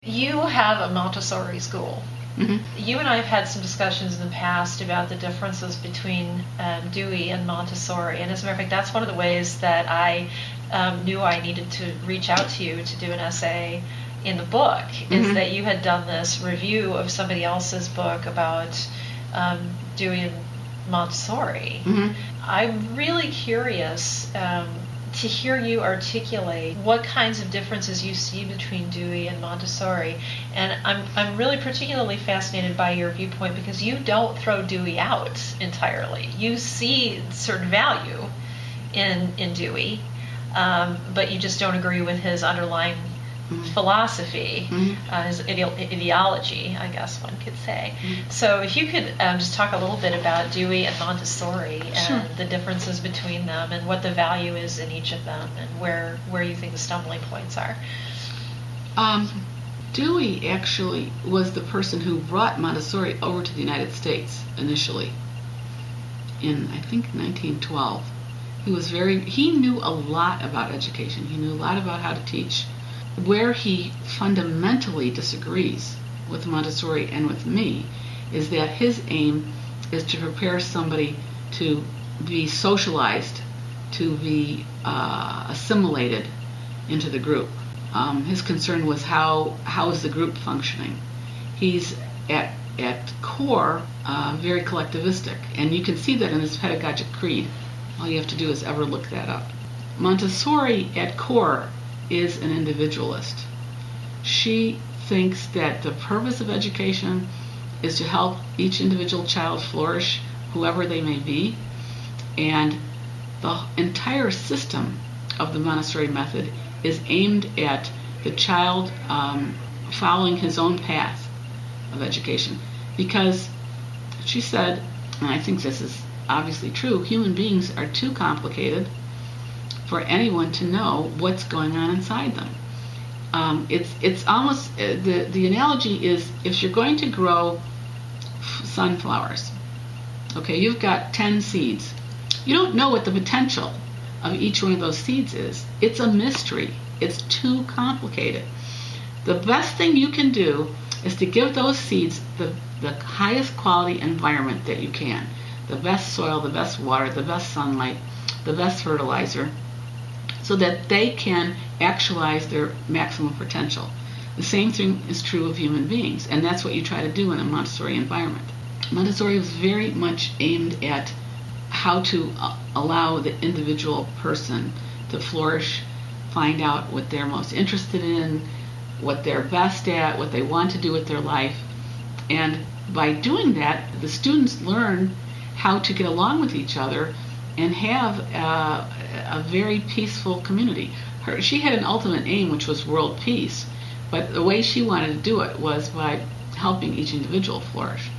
You have a Montessori school. Mm-hmm. You and I have had some discussions in the past about the differences between Dewey and Montessori, and as a matter of fact, that's one of the ways that I knew I needed to reach out to you to do an essay in the book, is that you had done this review of somebody else's book about Dewey and Montessori. I'm really curious to hear you articulate what kinds of differences you see between Dewey and Montessori. And I'm really particularly fascinated by your viewpoint because you don't throw Dewey out entirely. You see certain value in Dewey, but you just don't agree with his underlying philosophy, his ideology, I guess one could say. So if you could just talk a little bit about Dewey and Montessori and the differences between them and what the value is in each of them and where you think the stumbling points are. Dewey actually was the person who brought Montessori over to the United States initially in, I think, 1912. He knew a lot about education. He knew a lot about how to teach. Where he fundamentally disagrees with Montessori and with me is that his aim is to prepare somebody to be socialized, to be assimilated into the group. His concern was how is the group functioning. He's at core very collectivistic, and you can see that in his Pedagogic Creed. All you have to do is ever look that up. Montessori at core is an individualist. She thinks that the purpose of education is to help each individual child flourish, whoever they may be, and the entire system of the Montessori method is aimed at the child following his own path of education. Because she said, and I think this is obviously true, human beings are too complicated for anyone to know what's going on inside them. It's almost, the analogy is, if you're going to grow sunflowers, okay, you've got 10 seeds. You don't know what the potential of each one of those seeds is. It's a mystery. It's too complicated. The best thing you can do is to give those seeds the highest quality environment that you can. The best soil, the best water, the best sunlight, the best fertilizer, so that they can actualize their maximum potential. The same thing is true of human beings, and that's what you try to do in a Montessori environment. Montessori was very much aimed at how to allow the individual person to flourish, find out what they're most interested in, what they're best at, what they want to do with their life. And by doing that, the students learn how to get along with each other and have a very peaceful community. She had an ultimate aim, which was world peace, but the way she wanted to do it was by helping each individual flourish.